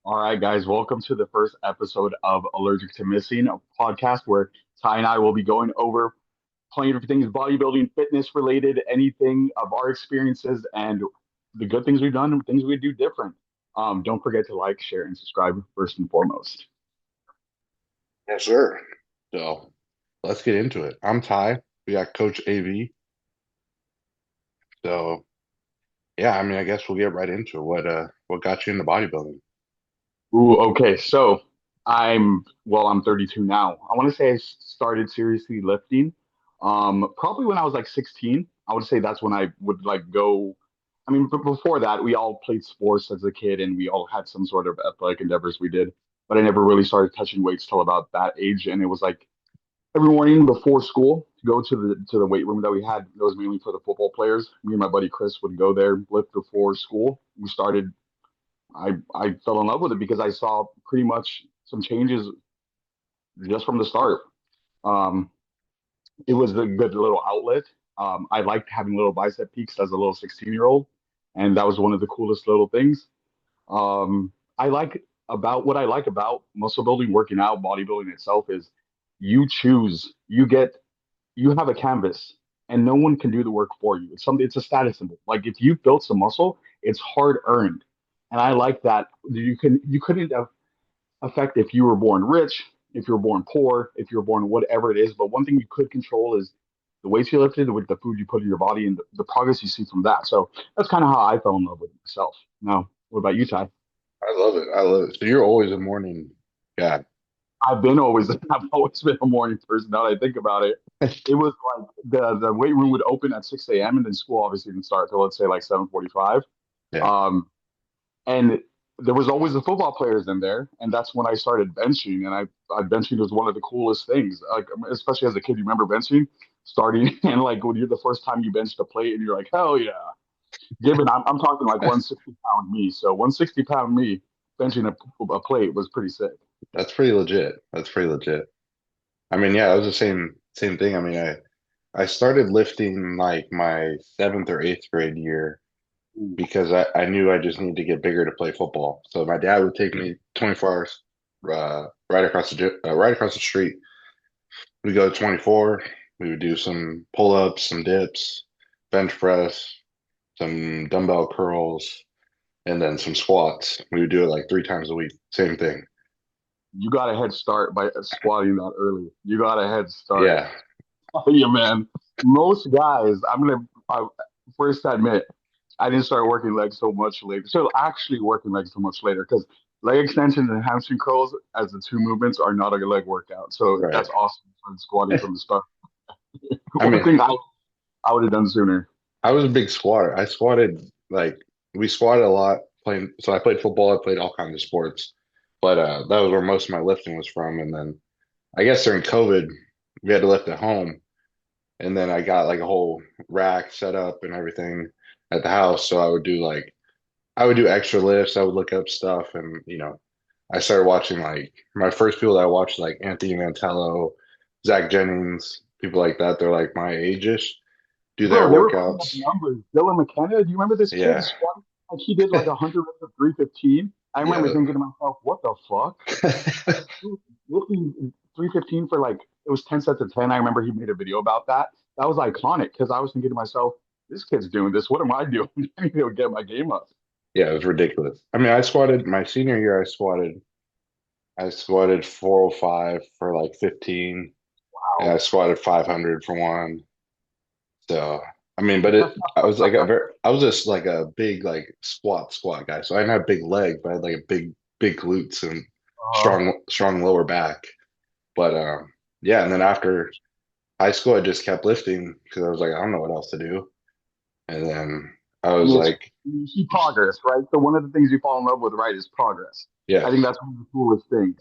All right, guys, welcome to the first episode of Allergic to Missing, a podcast where Ty and I will be going over plenty of things bodybuilding, fitness related, anything of our experiences, and the good things we've done and things we do different. Don't forget to like, share, and subscribe first and foremost. Yes, sir. So let's get into it. I'm Ty. We got Coach AV. So yeah, I guess we'll get right into it. What got you into bodybuilding? Ooh, okay, so I'm 32 now. I want to say I started seriously lifting, probably when I was like 16. I would say that's when I would like go. I mean, but before that, we all played sports as a kid, and we all had some sort of athletic endeavors we did. But I never really started touching weights till about that age, and it was like every morning before school to go to the weight room that we had. It was mainly for the football players. Me and my buddy Chris would go there, lift before school. We started I fell in love with it because I saw pretty much some changes just from the start. Um, it was a good little outlet. I liked having little bicep peaks as a little 16-year-old, and that was one of the coolest little things. I like about what I like about muscle building, working out, bodybuilding itself is you have a canvas and no one can do the work for you. It's a status symbol. Like if you built some muscle, it's hard earned. And I like that you couldn't have affect if you were born rich, if you were born poor, if you were born whatever it is. But one thing you could control is the weights you lifted with the food you put in your body and the progress you see from that. So that's kind of how I fell in love with myself. Now, what about you, Ty? I love it. I love it. So you're always a morning guy. I've always been a morning person. Now that I think about it, it was like the weight room would open at 6 a.m. and then school obviously didn't start till let's say like 7:45. Yeah. Um, and there was always the football players in there, and that's when I started benching. And I benching was one of the coolest things. Like especially as a kid, you remember benching starting and like when you're the first time you benched a plate, and you're like, hell yeah! Given I'm talking like 160 pound me, so 160 pound me benching a plate was pretty sick. That's pretty legit. That's pretty legit. Yeah, it was the same thing. I started lifting like my seventh or eighth grade year Ooh. because I knew I just needed to get bigger to play football. So my dad would take me 24 hours right across the street. We go to 24. We would do some pull-ups, some dips, bench press, some dumbbell curls, and then some squats. We would do it like 3 times a week. Same thing. You got a head start by squatting that early. You got a head start. Yeah. Yeah, man. Most guys, first admit, I didn't start working legs so much later. So actually working legs so much later because leg extensions and hamstring curls as the two movements are not a leg workout. So Right. that's awesome. I started squatting from the start. I One mean, thing I would have done sooner. I was a big squatter. I squatted like we squatted a lot playing. So I played football. I played all kinds of sports, but that was where most of my lifting was from. And then I guess during COVID, we had to lift at home. And then I got like a whole rack set up and everything at the house. So I would do extra lifts. I would look up stuff, and I started watching like my first people that I watched like Anthony Mantello, Zach Jennings, people like that. They're like my age-ish, do their Bro, they were putting up workouts. numbers. Dylan McKenna, do you remember this kid Yeah, squatting? Like he did like 100 reps of 315. I remember yeah. thinking to myself, what the fuck? Lifting 315 for like it was 10 sets of 10. I remember he made a video about that. That was iconic because I was thinking to myself, this kid's doing this. What am I doing? I need to get my game up. Yeah, it was ridiculous. I squatted my senior year. I squatted 405 for like 15, and I Wow. squatted 500 for one. So, but That's I was just like a big like squat guy. So I didn't have big leg, but I had like a big glutes and not, strong lower back. But yeah, and then after high school, I just kept lifting because I was like, I don't know what else to do. And then I was and it's like, you see progress, right? So one of the things you fall in love with, right, is progress. I think yes, that's one of the coolest things.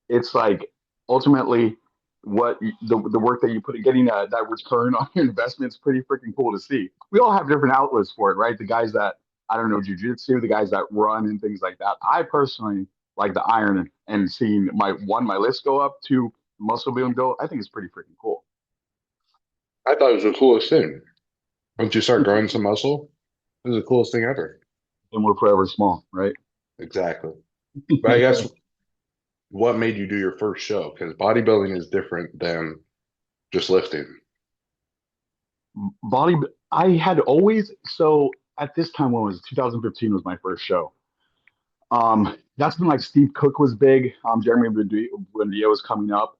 It's like ultimately the work that you put in getting that return on your investment is pretty freaking cool to see. We all have different outlets for it, right? The guys that I don't know jujitsu, the guys that run and things like that. I personally like the iron and seeing my list go up to muscle building go. I think it's pretty freaking cool. I thought it was the coolest thing. Once you start growing some muscle, it was the coolest thing ever. And we're forever small, right? Exactly. But I guess what made you do your first show? Because bodybuilding is different than just lifting. Body, I had always, so at this time, when was it? 2015 was my first show. That's when like Steve Cook was big. Jeremy Buendia was coming up.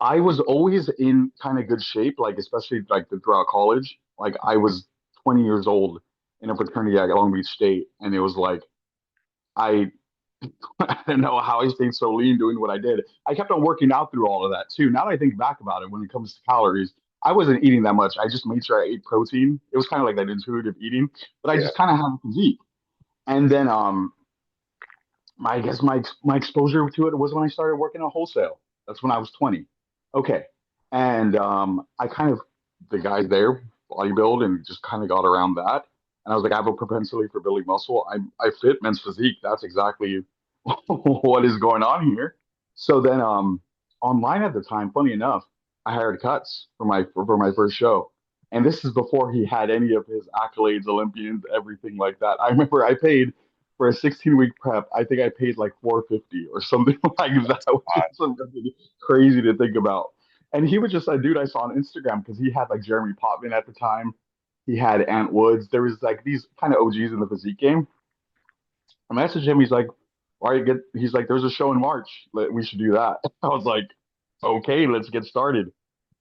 I was always in kind of good shape, like especially like throughout college. Like I was 20 years old in a fraternity at Long Beach State, and it was like I I don't know how I stayed so lean doing what I did. I kept on working out through all of that too. Now that I think back about it, when it comes to calories, I wasn't eating that much. I just made sure I ate protein. It was kind of like that intuitive eating, but I Yeah. just kind of had a physique. And then I guess my exposure to it was when I started working at wholesale. That's when I was 20. Okay. And I kind of the guys there bodybuild and just kind of got around that. And I was like, I have a propensity for building muscle. I fit men's physique. That's exactly what is going on here. So then online at the time, funny enough, I hired Cuts for my first show. And this is before he had any of his accolades, Olympians, everything like that. I remember I paid for a 16-week prep. I think I paid like 450 or something like that, which is something crazy to think about. And he was just a dude I saw on Instagram because he had like Jeremy Potvin at the time. He had Ant Woods. There was like these kind of OGs in the physique game. I messaged him. He's like, "All right, get." He's like, "There's a show in March. We should do that." I was like, "Okay, let's get started."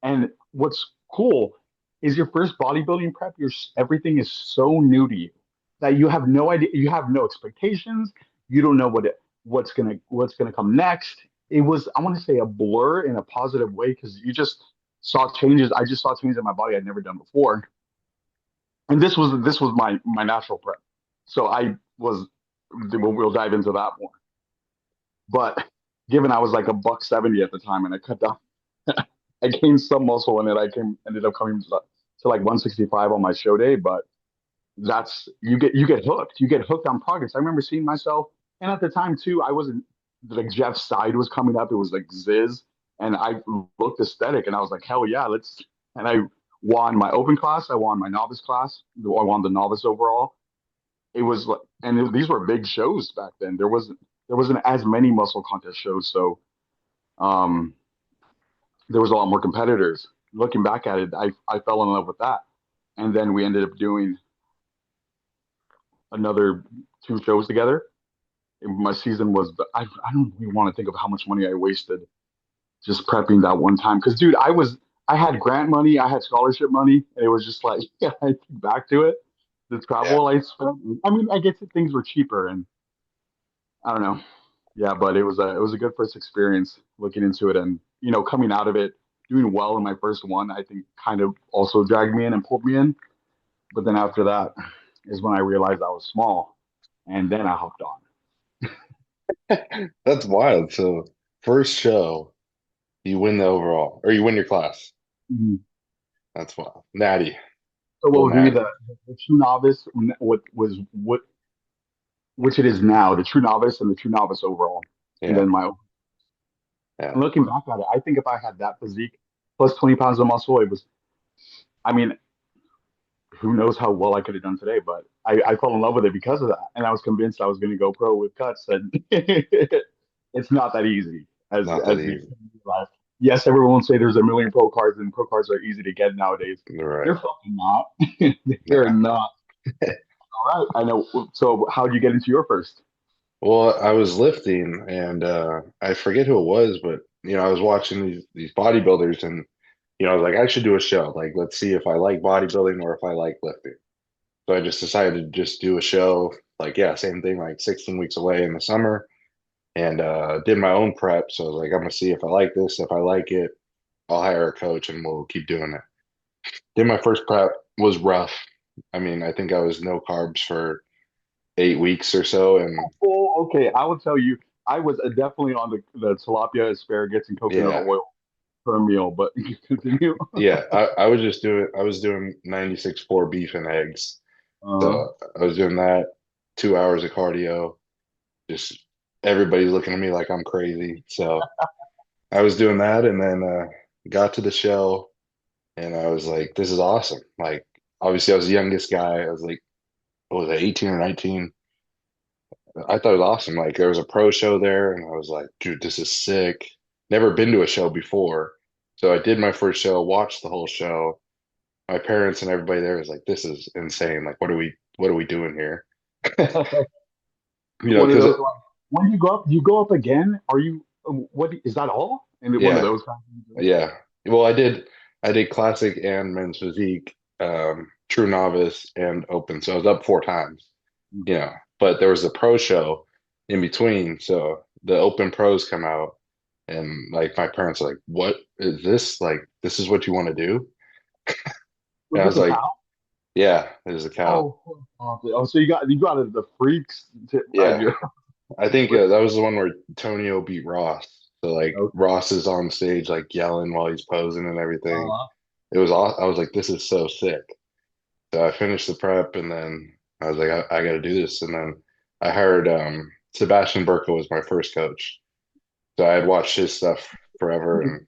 And what's cool is your first bodybuilding prep. Everything is so new to you that you have no idea. You have no expectations. You don't know what's gonna come next. It was, I want to say, a blur in a positive way because you just saw changes. I just saw changes in my body I'd never done before, and this was my natural prep. So I was. We'll dive into that more. But given I was like a buck 70 at the time and I cut down, I gained some muscle in it. Ended up coming to like 165 on my show day. But that's you get hooked. You get hooked on progress. I remember seeing myself, and at the time too, I wasn't like Jeff's side was coming up. It was like Ziz, and I looked aesthetic, and I was like, hell yeah, let's. And I won my open class. I won my novice class. I won the novice overall. It was like, these were big shows back then. There wasn't as many muscle contest shows, so um, there was a lot more competitors. Looking back at it, I fell in love with that, and then we ended up doing another two shows together. And my season was I don't even want to think of how much money I wasted just prepping that one time. Because dude, I had grant money, I had scholarship money, and it was just like yeah, I think back to it. The Yeah. travel I spent. I mean, I guess things were cheaper, and I don't know. Yeah, but it was a good first experience looking into it, and coming out of it doing well in my first one. I think kind of also dragged me in and pulled me in. But then after that is when I realized I was small, and then I hopped on. That's wild. So first show, you win the overall, or you win your class. Mhm. That's wild. Natty, So what little would be natty. the true novice? What which it is now, the true novice and the true novice overall, and Yeah. then my. Yeah. And looking back at it, I think if I had that physique plus 20 pounds of muscle, it was. I mean, who knows how well I could have done today, but I fell in love with it because of that. And I was convinced I was going to go pro with cuts. And it's not that easy Not that as we easy. realize. Yes, everyone will say there's a million pro cards and pro cards are easy to get nowadays. Right. They're fucking not. They're Nah. not. All right. I know. So how did you get into your first? Well, I was lifting and I forget who it was, but I was watching these bodybuilders and I was like, I should do a show. Like, let's see if I like bodybuilding or if I like lifting. So I just decided to just do a show. Like, yeah, same thing, like 16 weeks away in the summer, and did my own prep. So I was like, I'm gonna see if I like this. If I like it, I'll hire a coach and we'll keep doing it. Did my first prep, was rough. I mean, I think I was no carbs for 8 weeks or so, and Oh, okay. I will tell you, I was definitely on the tilapia, asparagus, and coconut yeah, oil per meal. But you continue. yeah. I was doing 96.4 beef and eggs. Uh, So I was doing that, 2 hours of cardio. Just everybody's looking at me like I'm crazy. So I was doing that, and then got to the show, and I was like, "This is awesome!" Like, obviously, I was the youngest guy. I was like, what was I, 18 or 19? I thought it was awesome. Like there was a pro show there, and I was like, dude, this is sick. Never been to a show before. So I did my first show, watched the whole show. My parents and everybody there was like, this is insane. Like, what are we doing here? One of Because those like, when you go up, do you go up again? Are you what is that all? And one of yeah, those kind of things? yeah. Well, I did classic and men's physique, true novice and open. So I was up four times, but there was a pro show in between. So the open pros come out and like my parents are like, what is this? Like, this is what you want to do? And Was I this was a like, cow? yeah, there's a cow. Oh, oh, so you got the freaks at Yeah. your. I think that was the one where Tonio beat Ross. So like Okay. Ross is on stage like yelling while he's posing and everything. Uh, It was all I was like, this is so sick. So I finished the prep and then I was like, I got to do this. And then I hired Sebastian Burka was my first coach. So I had watched his stuff forever and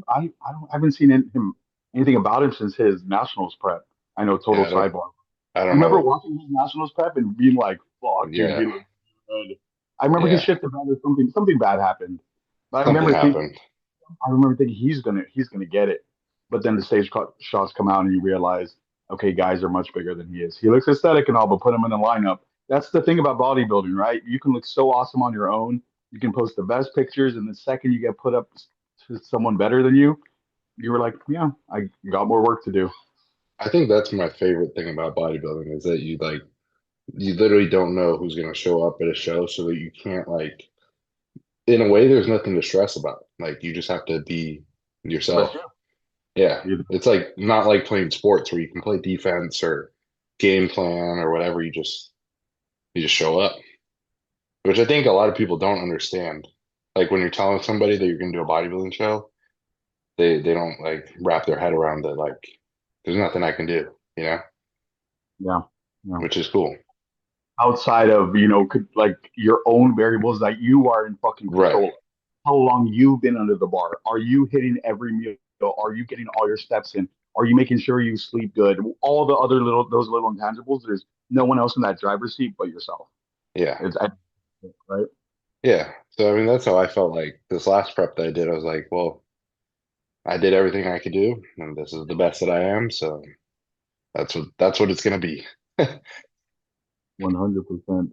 I haven't seen him anything about him since his nationals prep. I know, total yeah, sidebar. I I don't remember know. watching his nationals prep and being like, "Fuck, dude, Yeah, he looks good." I remember he yeah, shit the bed or something bad happened. But something happened. I remember thinking he's gonna get it. But then the shots come out and you realize, okay, guys are much bigger than he is. He looks aesthetic and all, but put him in the lineup. That's the thing about bodybuilding, right? You can look so awesome on your own. You can post the best pictures, and the second you get put up to someone better than you were like, yeah, I got more work to do. I think that's my favorite thing about bodybuilding is that you literally don't know who's going to show up at a show so that you can't like in a way there's nothing to stress about. Like you just have to be That's yourself. you. Yeah. You- It's like not like playing sports where you can play defense or game plan or whatever. You just show up, which I think a lot of people don't understand. Like when you're telling somebody that you're going to do a bodybuilding show, they don't like wrap their head around that like there's nothing I can do, Yeah, yeah. which is cool. Outside of like your own variables that you are in fucking Right. control of. How long you've been under the bar? Are you hitting every meal? Are you getting all your steps in? Are you making sure you sleep good? All the other those little intangibles. There's no one else in that driver's seat but yourself. Yeah. It's right. Yeah. So I mean that's how I felt like this last prep that I did. I was like, well, I did everything I could do, and this is the best that I am. So that's what it's gonna be. 100%.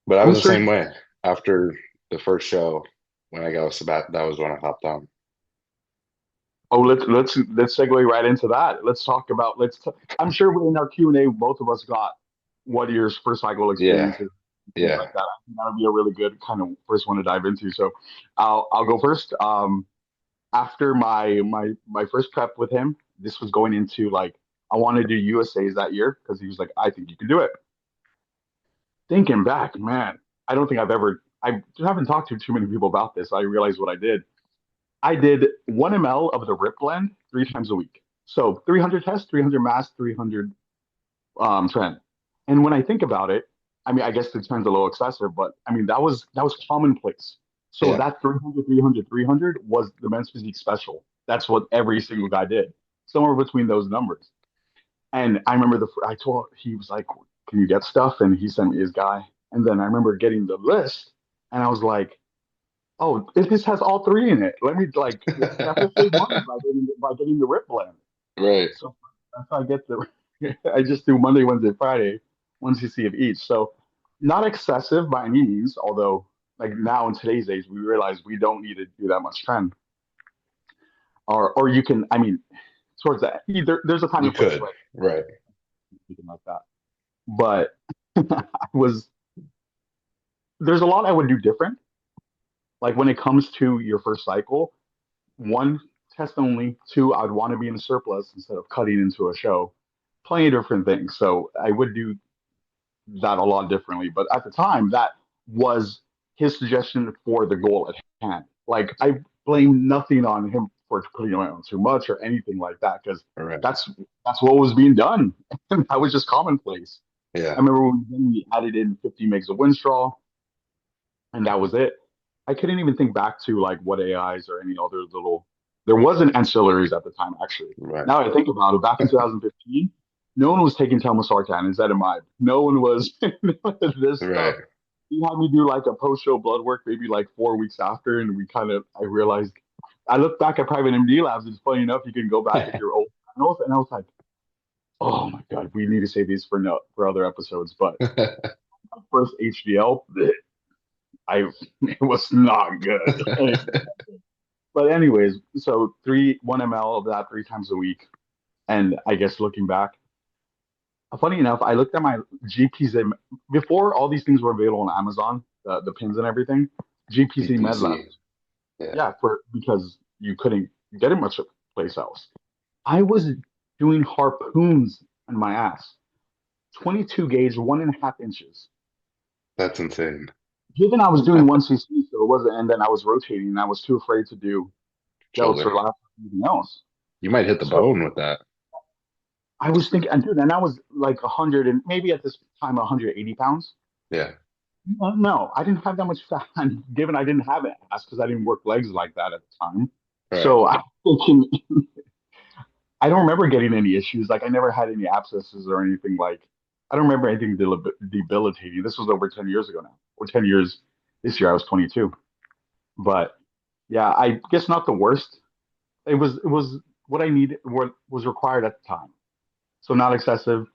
But I I'm was the sure. same way. After the first show, when I got a sabat, that was when I hopped on. Oh, let's segue right into that. Let's talk about I'm sure in our Q&A, both of us got what your first cycle Yeah, experiences, things yeah, like that. I think that would be a really good kind of first one to dive into. So I'll go first. After my first prep with him, this was going into like I wanted to do USA's that year because he was like, I think you can do it. Thinking back, man, I don't think I haven't talked to too many people about this. I realized what I did. I did 1 ml of the Rip blend 3 times a week. So 300 test, 300 mass, 300 Tren. And when I think about it, I mean, I guess the Tren's a little excessive, but I mean, that was commonplace. So yeah, that 300, 300, 300 was the men's physique special. That's what every single guy did, somewhere between those numbers. And I remember I told he was like, "Can you get stuff?" And he sent me his guy. And then I remember getting the list, and I was like, "Oh, this has all three in it. Let me like have to save money by getting the Rip blend." right. So that's how I get the. I just do Monday, Wednesday, Friday, 1 cc of each. So not excessive by any means. Although, like now in today's age, we realize we don't need to do that much trend. Or you can. I mean, towards that, there's a time You and place, could, right? right. Something like that. But I was there's a lot I would do different. Like when it comes to your first cycle, one, test only. Two, I'd want to be in a surplus instead of cutting into a show. Plenty of different things. So I would do that a lot differently. But at the time, that was his suggestion for the goal at hand. Like I blame nothing on him for putting on too much or anything like that because Right. that's that's what was being done. And that was just commonplace. I Yeah. remember when we added in 50 megs of Winstraw, and that was it. I couldn't even think back to like what AIs or any other little. There wasn't ancillaries at the time, actually. Right. Now I think about it, back in 2015, No one was taking telmisartan and ezetimibe. No one was this Right. stuff. He had me do like a post-show blood work maybe like 4 weeks after, and I realized I looked back at private MD labs. It's funny enough, you can go back at your old panels, and I was like, oh my god, we need to save these for no for other episodes. But my first HDL, I it was not good. But anyways, so 1 ml of that 3 times a week, and I guess looking back, funny enough, I looked at my GPZ before all these things were available on Amazon, the pins and everything. GPZ Med Lab, EPC. Yeah. yeah, for because you couldn't get it much place else. I was doing harpoons in my ass, 22 gauge, 1.5 inches. That's insane. Given I was doing 1 cc, so it wasn't, and then I was rotating, and I was too afraid to do delts Shoulder. or lats or anything else. You might hit the So bone with that. I was thinking, and dude, and I was like 100 and maybe at this time 180 pounds. Yeah. No, I didn't have that much fat. Given I didn't have an ass because I didn't work legs like that at the time. Right. So I'm thinking, I don't remember getting any issues. Like I never had any abscesses or anything like. I don't remember anything debilitating. This was over 10 years ago now, or 10 years. This year I was 22. But yeah, I guess not the worst. It was what I needed, what was required at the time. So not excessive,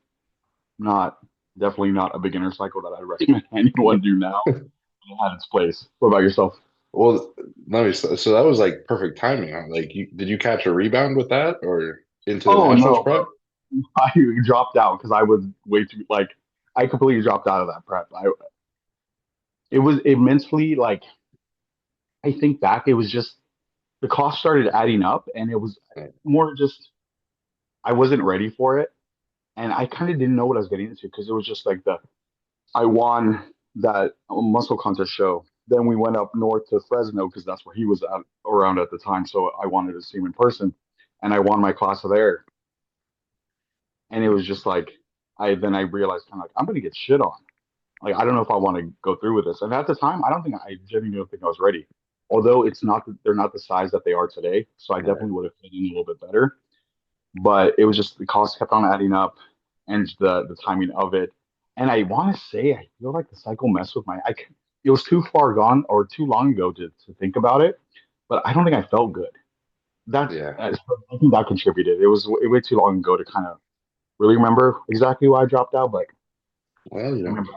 not definitely not a beginner cycle that I recommend anyone do now. It had its place. What about yourself? Well, let me, so that was like perfect timing, huh? Like did you catch a rebound with that or into the Oh nationals no, prep? I dropped out because I was way too like I completely dropped out of that prep. It was immensely like I think back, it was just the cost started adding up, and it was Right. more just I wasn't ready for it, and I kind of didn't know what I was getting into because it was just like the I won that muscle contest show. Then we went up north to Fresno because that's where he was at, around at the time. So I wanted to see him in person, and I won my class there. And it was just like I realized kind of like I'm gonna get shit on. Like I don't know if I want to go through with this. And at the time, I genuinely don't think I was ready. Although they're not the size that they are today, so I Right. definitely would have fit in a little bit better. But it was just the cost kept on adding up, and the timing of it. And I want to say I feel like the cycle messed with it was too far gone or too long ago to think about it, but I don't think I felt good. That Yeah. I think that contributed. It was way too long ago to kind of really remember exactly why I dropped out, but Well, I remember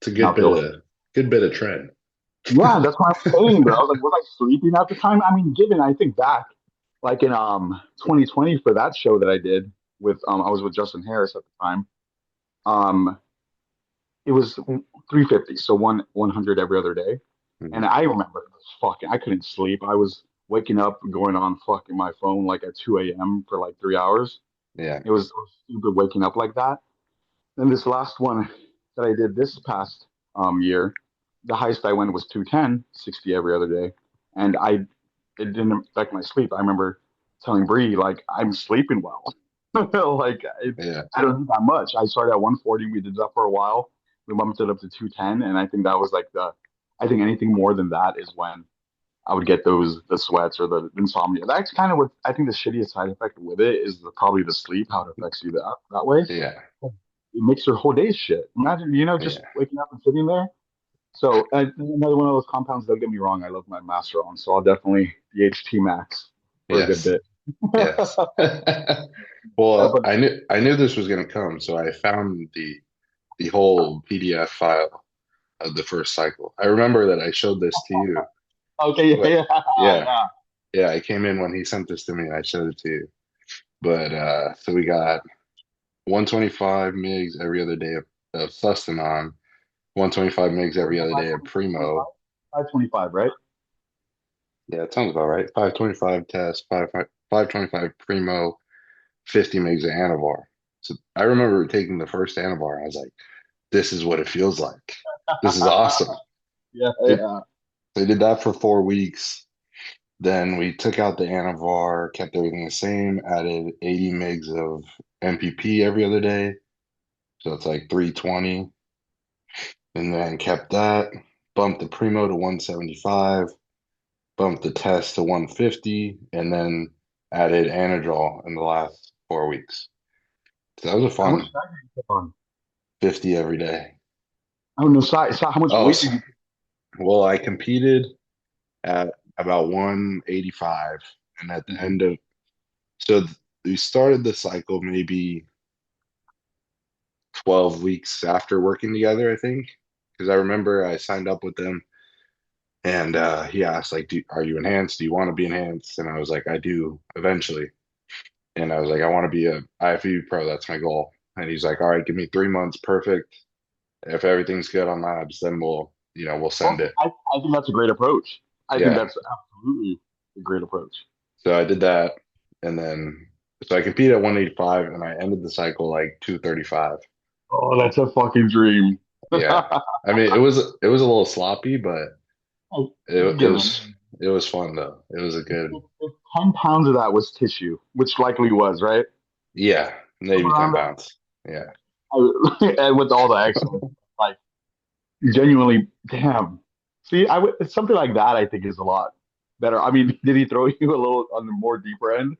it's a not feeling. good bit of trend. Yeah, that's what I'm saying, bro. I was like, was I sleeping at the time? I mean, given I think back, like in 2020 for that show that I did with I was with Justin Harris at the time. Um, it was 350, so 100 every other day. And Mhm. I remember it was fucking I couldn't sleep. I was waking up and going on fucking my phone like at 2 a.m. for like 3 hours. Yeah. It was stupid waking up like that. Then this last one that I did this past year, the highest I went was 210, 60 every other day. And it didn't affect my sleep. I remember telling Bree, like, I'm sleeping well. like, Yeah. I don't need that much. I started at 140. We did that for a while. We bumped it up to 210. And I think that was like I think anything more than that is when I would get the sweats or the insomnia. That's kind of what I think the shittiest side effect with it is probably the sleep, how it affects you that way. Yeah. It makes your whole day shit. Imagine, just Yeah. waking up and sitting there. So another one of those compounds. Don't get me wrong. I love my master on, so I'll definitely DHT max for a good Yes. bit. Yes. Yeah, Well, but I knew this was going to come, so I found the whole PDF file of the first cycle. I remember that I showed this to you, okay, but yeah, yeah, yeah. yeah, I came in when he sent this to me and I showed it to you. But so we got 125 mgs every other day of Sustanon, 125 mgs What every is it? other day of 525, Primo. 525, right? Yeah, it sounds about right. 525 test, 525 Primo, 50 mgs of Anavar. So I remember taking the first Anavar. I was like, this is what it feels like. This is awesome. yeah, It, yeah. they did that for 4 weeks. Then we took out the Anavar, kept everything the same, added 80 mgs of MPP every other day. So it's like 320. And then kept that, bumped the Primo to 175, bumped the test to 150, and then added Anadrol in the last 4 weeks. So that was a How much fun time did you put on? 50 every day. I don't know, how much Oh, weight did you? well, I competed at about 185, and at the Mhm. end of so we started the cycle maybe 12 weeks after working together, I think, because I remember I signed up with them, and he asked like, "Are you enhanced? Do you want to be enhanced?" And I was like, "I do eventually." And I was like, "I want to be a IFBB pro. That's my goal." And he's like, "All right, give me 3 months, perfect. If everything's good on labs, then we'll send Well, it." I think that's a great approach. I think Yeah. that's absolutely a great approach. So I did that, and then so I competed at 185, and I ended the cycle like 235. Oh, that's a fucking dream. Yeah. I mean, it was a little sloppy, but You it it get it. was it was fun though. It was a good, If 10 pounds of that was tissue, which likely was, right? yeah, maybe Around 10 that. pounds. Yeah. And with all the excellence, like genuinely, damn. See, it's something like that. I think is a lot better. I mean, did he throw you a little on the more deeper end?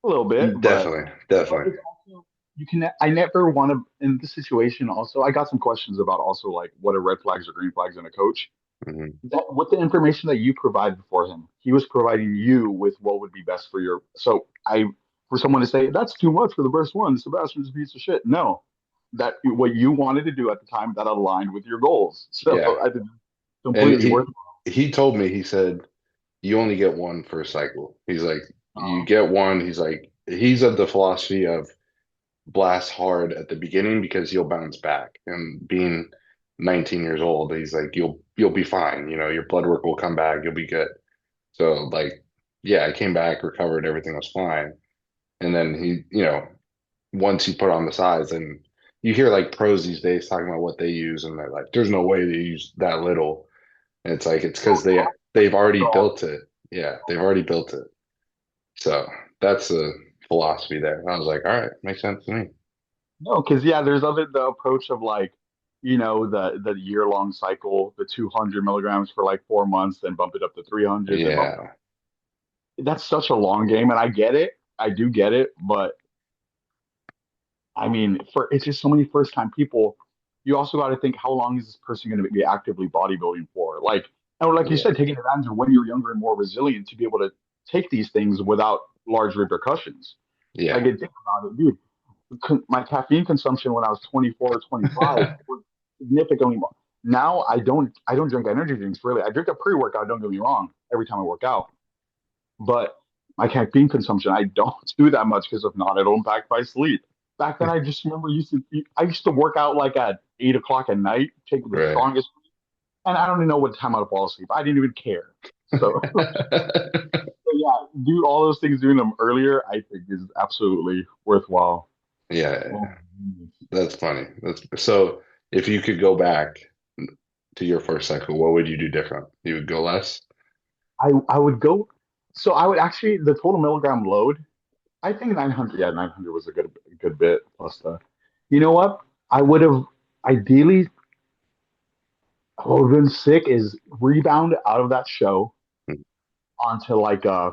A little bit, Definitely, but definitely. it's also you can. I never want to in this situation. Also, I got some questions about also like what are red flags or green flags in a coach. Hmm. That with the information that you provided for him, he was providing you with what would be best for your. So I, for someone to say that's too much for the first one, Sebastian's a piece of shit. No, that what you wanted to do at the time that aligned with your goals. So Yeah. I think it's And completely worth. he told me, he said, you only get one per cycle. He's like, you Uh, get one. He's like, he's of the philosophy of blast hard at the beginning because you'll bounce back. And being 19 years old, he's like, you'll be fine. Your blood work will come back. You'll be good. So like, yeah, I came back, recovered, everything was fine. And then once he put on the size, and you hear like pros these days talking about what they use, and they're like, there's no way they use that little. And it's like it's because they've already built it. Yeah, they've already built it. So that's the philosophy there. And I was like, all right, makes sense to me. No, because yeah, there's the approach of like, the year long cycle, the 200 milligrams for like 4 months, then bump it up to 300, then bump it up. Yeah, That's such a long game, and I get it. I do get it, but I mean, for it's just so many first time people. You also got to think how long is this person going to be actively bodybuilding for? Or like you yeah, said, taking advantage of when you're younger and more resilient to be able to take these things without large repercussions. Like, yeah, think about it, dude. My caffeine consumption when I was 24 or 25 was significantly more. Now I don't drink energy drinks really. I drink a pre-workout, don't get me wrong, every time I work out. But my caffeine consumption, I don't do that much because if not, it'll impact my sleep. Back then I just remember I used to work out like at 8 o'clock at night, take the right. strongest, and I don't even know what time I'd fall asleep. I didn't even care. So yeah, do all those things doing them earlier, I think is absolutely worthwhile. Yeah, Oh, that's funny. That's so if you could go back to your first cycle, what would you do different? You would go less? I would go. So I would actually the total milligram load. I think 900. Yeah, 900 was a good bit plus the. You know what? I would have ideally. What would have been sick is rebound out of that show onto like I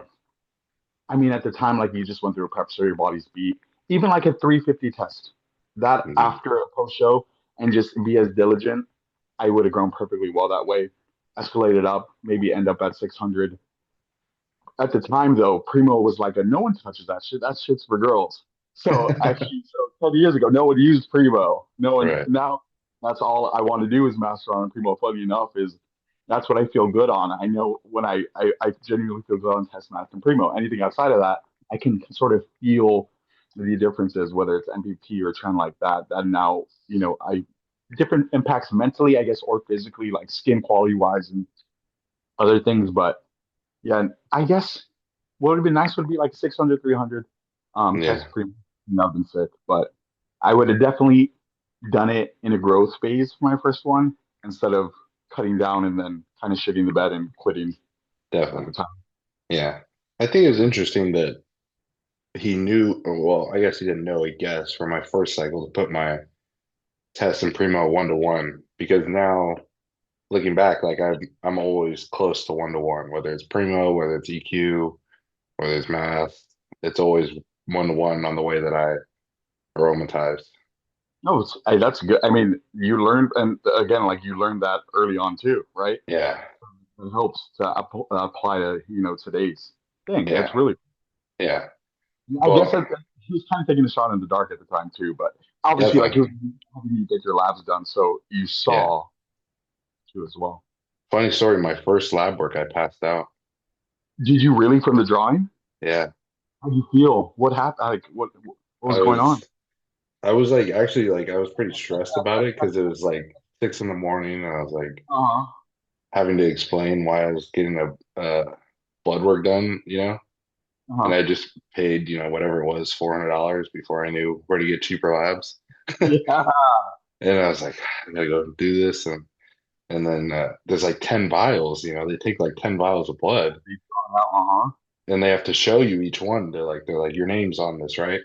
mean at the time like you just went through a prep so your body's beat. Even like a 350 test. That Mm-hmm. after a post show and just be as diligent, I would have grown perfectly well that way. Escalate it up, maybe end up at 600. At the time though, Primo was like no one touches that shit. That shit's for girls. So actually, so 10 years ago, no one used Primo. No one Right. now. That's all I want to do is master on Primo. Funny enough, is that's what I feel good on. I know when I genuinely feel good on test math and Primo. Anything outside of that, I can sort of feel the differences, whether it's MPT or trend like that. That now, I different impacts mentally, I guess, or physically, like skin quality wise and other things. But yeah, I guess what would have been nice would be like 600, 300 Yeah, test premium. That would have been sick. But I would have definitely done it in a growth phase for my first one instead of cutting down and then kind of shitting the bed and quitting at definitely. the time. Yeah. I think it was interesting that he knew, or well, I guess he didn't know, he guessed for my first cycle to put my test and primo 1-to-1 because now looking back, like I'm always close to 1-to-1, whether it's primo, whether it's EQ, whether it's math, it's always 1-to-1 on the way that I aromatized. No, hey, that's good. I mean, you learned, and again, like you learned that early on too, right? Yeah, It helps to apply to today's thing. That's yeah, really. yeah. I guess Well, that he was kind of taking a shot in the dark at the time too, but obviously, like he definitely. was having you get your labs done, so you Yeah. saw too as well. Funny story. My first lab work, I passed out. Did you really from the drawing? Yeah. How do you feel? What happened? Like what I was going on? was, I was like, actually, like, I was pretty stressed about it because it was like 6 in the morning, and I was like Uh-huh. having to explain why I was getting a blood work done, and Uh-huh. I just paid, whatever it was, $400 before I knew where to get cheaper labs. Yeah. And I was like, I gotta go do this, and then there's like 10 vials. They take like 10 vials of blood, Uh-huh. and they have to show you each one. They're like, your name's on this, right?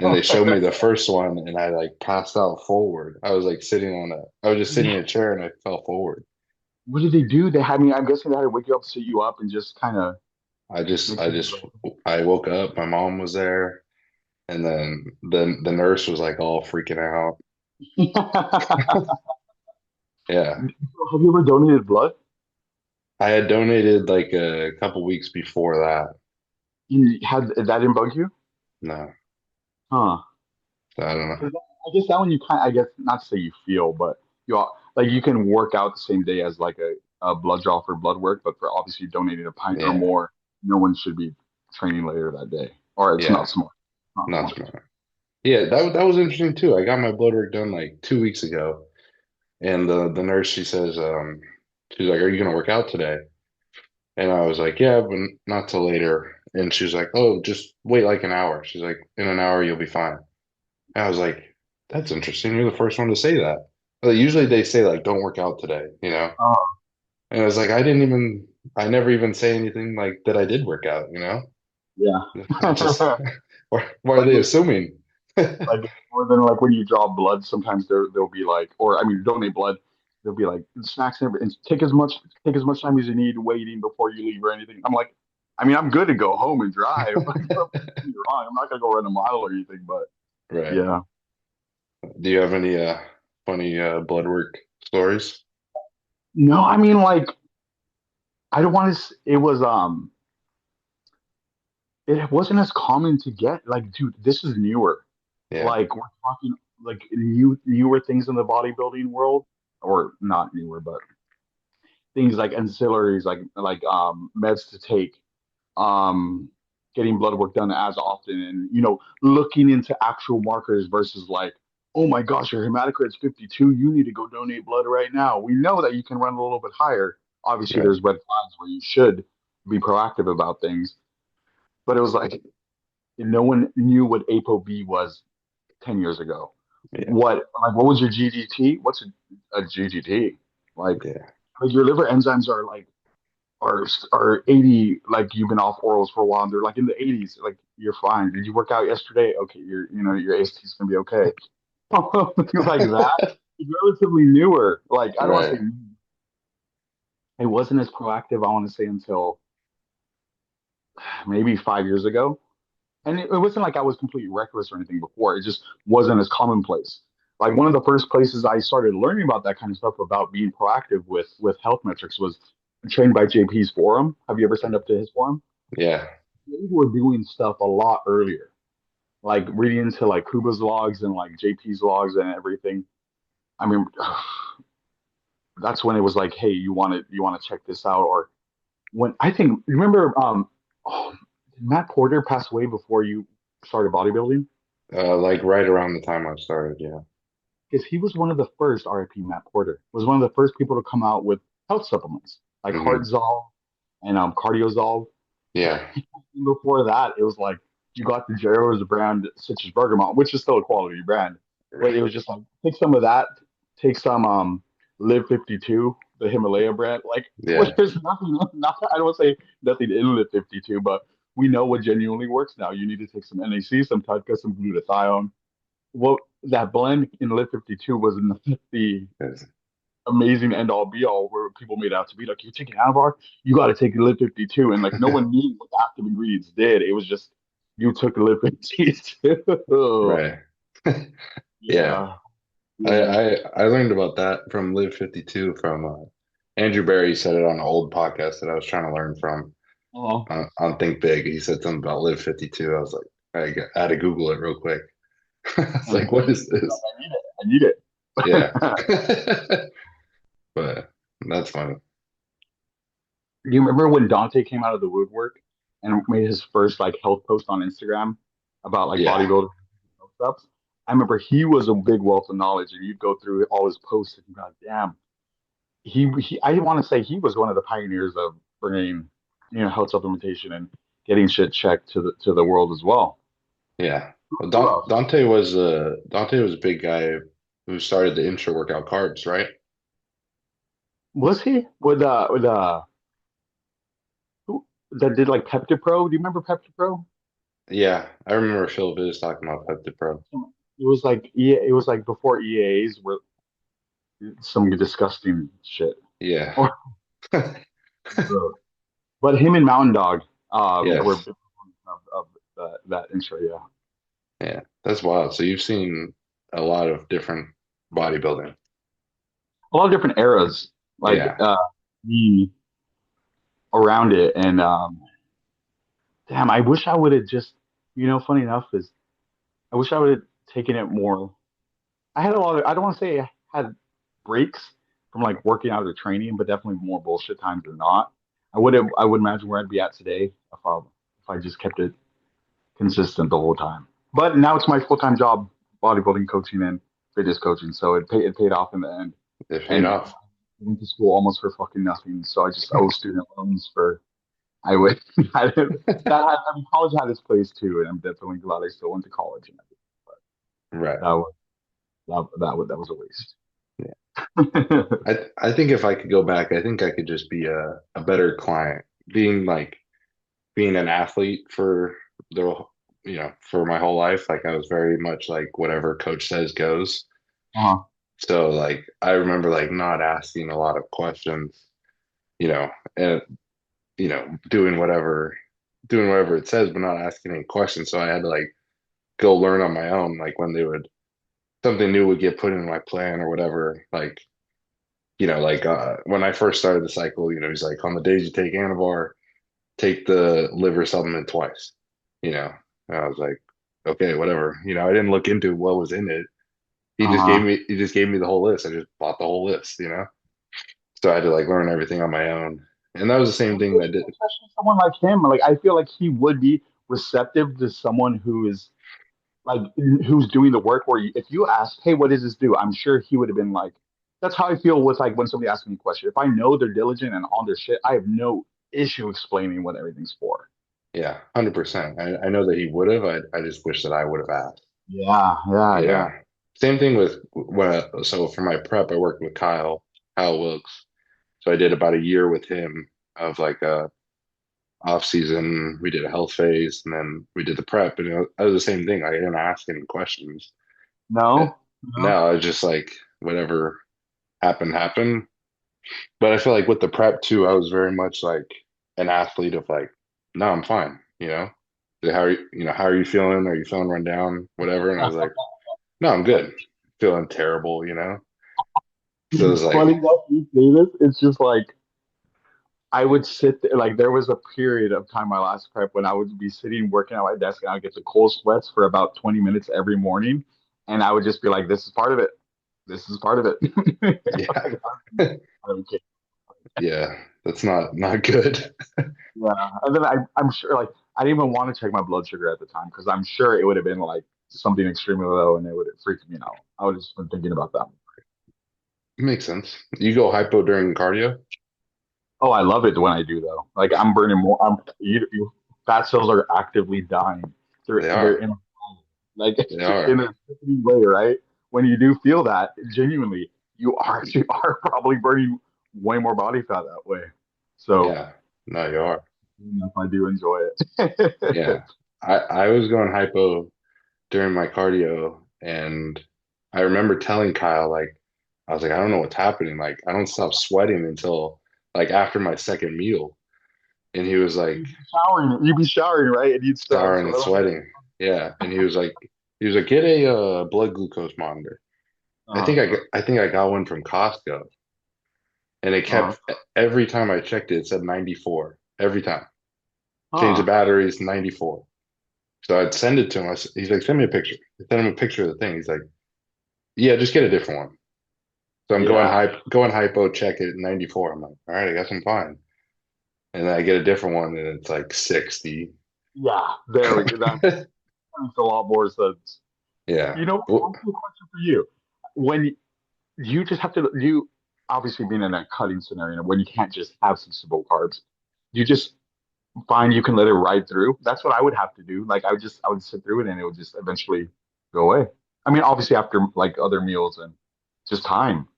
And they showed me the first one, and I like passed out forward. I was just sitting in a chair, and I fell forward. What did they do? They had me. I'm guessing they had to wake you up, sit you up, and just kind of I just, make I sure just, I woke up. My mom was there, and then the nurse was like all freaking out. you're like. Yeah, Have you ever donated blood? I had donated like a couple weeks before that. You had that didn't bug you? No, Huh? I don't know. 'Cause I guess that one you kind. I guess not to say you feel, but like you can work out the same day as like a blood draw for blood work, but for obviously donating a pint or Yeah, more, no one should be training later that day, or it's not yeah, smart. Not not smart. smart. Yeah, that was interesting too. I got my blood work done like 2 weeks ago, and the nurse, she says, she's like, "Are you gonna work out today?" And I was like, "Yeah, but not till later." And she's like, "Oh, just wait like an hour." She's like, "In an hour, you'll be fine." And I was like, "That's interesting. You're the first one to say that." Like, usually they say like, "Don't work out today." Oh And I was like, I never even say anything like that I did work out. yeah. I just, why are like they assuming? like more than like when you draw blood, sometimes they'll be like, or I mean, donate blood. They'll be like snacks and take as much time as you need waiting before you leave or anything. I'm like, I mean, I'm good to go home and drive. Like, don't get me wrong, I'm not gonna go run a mile or anything, but Right. yeah. Do you have any funny blood work stories? No, I mean, like, I don't want to. It was it wasn't as common to get. Like, dude, this is newer. Yeah. Like, we're talking like newer things in the bodybuilding world, or not newer, but things like ancillaries, like meds to take, um, getting blood work done as often, and looking into actual markers versus like, oh my gosh, your hematocrit's 52, you need to go donate blood right now. We know that you can run a little bit higher. Obviously, Right. there's red flags where you should be proactive about things, but it was like no one knew what ApoB was 10 years ago. Yeah. What was your GGT? What's a GGT? Like, Yeah. like your liver enzymes are 80, like you've been off orals for a while and they're like in the 80s, like you're fine. Did you work out yesterday? Okay, your AST is gonna be okay. Things like that. It's relatively newer. Like I don't want to Right. say it wasn't as proactive, I want to say until maybe 5 years ago. And it wasn't like I was completely reckless or anything before. It just wasn't as commonplace. Like one of the first places I started learning about that kind of stuff about being proactive with health metrics was trained by JP's forum. Have you ever signed up to his forum? Yeah. They were doing stuff a lot earlier, like reading into like Kuba's logs and like JP's logs and everything. I mean, that's when it was like, hey, you want to check this out, or when I think remember, oh, did Matt Porter passed away before you started bodybuilding Like right around the time I started. Yeah. because he was one of the first. RIP Matt Porter was one of the first people to come out with health supplements like Hmm. Heartzol and Cardiozol. Yeah. Before that, it was like you got the Jero's brand, such as Bergamot, which is still a quality brand, but it was just like take some of that, take some Live 52, the Himalaya brand. Like, Yeah. there's nothing, not, I don't want to say nothing in Live 52, but we know what genuinely works now. You need to take some NAC, some Tudka, some glutathione. What that blend in Live 52 was not the Yes. amazing end all be all where people made out to be like, you're taking Anavar, you got to take Live 52. And like, no one knew what the active ingredients did. It was just, you took Live 52. Right. Yeah. Yeah. I, Yeah. I learned about that from Live 52 from Andrew Barry said it on an old podcast that I was trying to learn from Oh, on Think Big. He said something about Live 52. I was like, I had to Google it real quick. I was and like, what is this? I need it. I need Yeah. it. But that's funny. Do you remember when Dante came out of the woodwork and made his first like health post on Instagram about like Yeah. bodybuilding and health stuff? I remember he was a big wealth of knowledge, and you'd go through all his posts and be like, damn, he I want to say he was one of the pioneers of bringing health supplementation and getting shit checked to the world as well. Yeah. Well, Who else? Dante was a big guy who started the intra workout carbs, right? Was he with who that did like PeptiPro? Do you remember PeptiPro? Yeah. I remember Phil Viz talking about Pepto Pro. It was like before EAs were some disgusting shit. Yeah. Or but him and Mountain Dog were Yes. big of that intro, yeah. Yeah. That's wild. So you've seen a lot of different bodybuilding. A lot of different eras, like Yeah. the around it, and damn, I wish I would have just, funny enough is I wish I would have taken it more. I had a lot of, I don't want to say I had breaks from like working out or training, but definitely more bullshit times than not. I would imagine where I'd be at today if I just kept it consistent the whole time. But now it's my full time job, bodybuilding coaching and fitness coaching. So it paid off in the end. It paid And off. I went to school almost for fucking nothing. So I just owe student loans for I would I didn't, I mean, college had its place too, and I'm definitely glad I still went to college and everything. Right. But that was a waste. Yeah. I think if I could go back, I think I could just be a better client. Being an athlete for the for my whole life, like I was very much like whatever coach says goes. uh-huh. So like I remember like not asking a lot of questions, you know, and doing whatever it says, but not asking any questions. So I had to like go learn on my own, like when they would something new would get put in my plan or whatever, like like when I first started the cycle, he's like, on the days you take Anavar, take the liver supplement twice, you know. And I was like, okay, whatever. I didn't look into what was in it. Uh-huh. He just gave me the whole list. I just bought the whole list. So I had to like learn everything on my own. And that was the same thing that did. Especially someone like him, like I feel like he would be receptive to someone who is like who's doing the work. Where if you ask, "Hey, what does this do?" I'm sure he would have been like, "That's how I feel with like when somebody asks me a question. If I know they're diligent and on their shit, I have no issue explaining what everything's for." Yeah, 100%. I know that he would have. I just wish that I would have asked. Yeah, yeah, yeah. Yeah. Same thing with so for my prep, I worked with Kyle Wilkes. So I did about a year with him of like a off season. We did a health phase, and then we did the prep, and it was the same thing. I didn't ask any questions. Uh, No, no. No, I was just like whatever happened. But I feel like with the prep too, I was very much like an athlete of like, no, I'm fine. How are how are you feeling? Are you feeling run down? Whatever. And I was like, no, I'm good. Feeling terrible. So it was like, Funny enough, you say this. It's just like I would sit there, like there was a period of time my last prep when I would be sitting working at my desk and I would get the cold sweats for about 20 minutes every morning. And I would just be like, this is part of it. This is part of it. yeah, Like, I don't care. yeah, that's not good. Yeah. And then I'm sure, like, I didn't even want to check my blood sugar at the time because I'm sure it would have been like something extremely low and it would have freaked me out. I would have just been thinking about that. Makes sense. You go hypo during cardio? Oh, I love it when I do though. Like I'm burning more. Fat cells are actively dying. They They're are. in like They in are. a sickening way, right? When you do feel that genuinely, you are probably burning way more body fat that way. So Yeah. No, you are. I do enjoy it. Yeah. I was going hypo during my cardio, and I remember telling Kyle, like, I was like, I don't know what's happening. Like, I don't stop sweating until like after my second meal. And he was like You'd be showering, right? And you'd still have showering and sweat on sweating. Yeah. And he was like, He was like, get a blood glucose monitor. Uh-huh. I think I got one from Costco, and it Uh-huh. kept every time I checked it, it said 94 every time. Change the Huh. batteries, 94. So I'd send it to him. He's like, send me a picture. I sent him a picture of the thing. He's like, yeah, just get a different one. So I'm Yeah. going hypo, check it at 94. I'm like, all right, I guess I'm fine. And then I get a different one, and it's like 60. Yeah. There we go. That makes a lot more sense. Yeah. You know, I Well, have a question for you. When you just have to, you obviously being in a cutting scenario when you can't just have some simple carbs, you just find you can let it ride through. That's what I would have to do. Like I would sit through it and it would just eventually go away. I mean, obviously after like other meals and just time.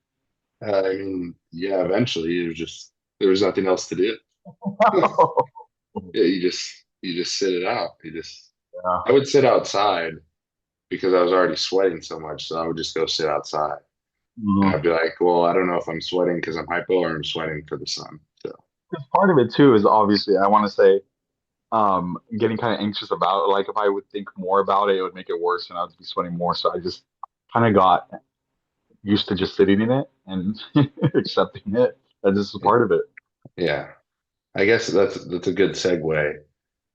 I mean, yeah, eventually there was nothing else to do. Yeah, you just sit it out. Yeah. I would sit outside because I was already sweating so much, so I would just go sit outside. And I'd Mhm. be like, well, I don't know if I'm sweating because I'm hypo or I'm sweating for the sun. So 'Cause part of it too is obviously I want to say getting kind of anxious about it. Like if I would think more about it, it would make it worse and I would be sweating more. So I just kind of got used to just sitting in it and accepting it. That this is part of it. yeah, I guess that's a good segue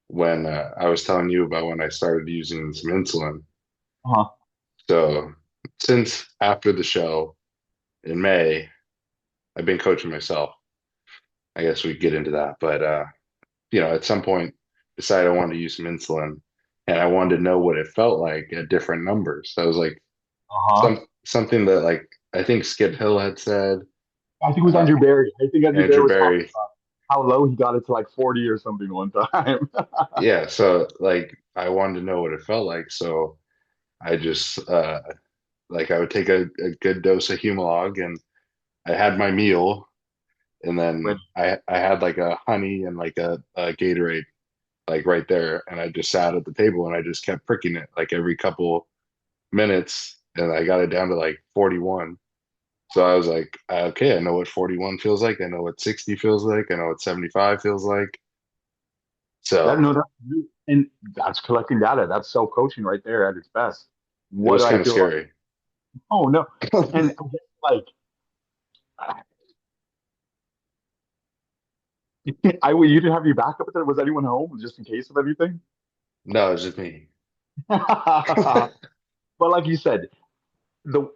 when I was telling you about when I started using some insulin. Uh-huh. So since after the show in May, I've been coaching myself. I guess we get into that, but at some point decided I wanted to use some insulin and I wanted to know what it felt like at different numbers. That was like Uh-huh. something that like I think Skip Hill had said, I think it was uh, Andrew Barry. I think Andrew Barry Andrew was talking Barry. about how low he got it to like 40 or something one time. Yeah, so like I wanted to know what it felt like. So I just like I would take a good dose of Humalog and I had my meal and then When I had like a honey and like a Gatorade like right there and I just sat at the table and I just kept pricking it like every couple minutes and I got it down to like 41. So I was like, okay, I know what 41 feels like. I know what 60 feels like. I know what 75 feels like. that So no, that's and that's collecting data. That's self coaching right there at its best. it What was do I kind of feel like? scary. Oh no, and I guess, like I would you didn't have your backup there. Was anyone home just in case of anything? No, it's just me. But like you said, the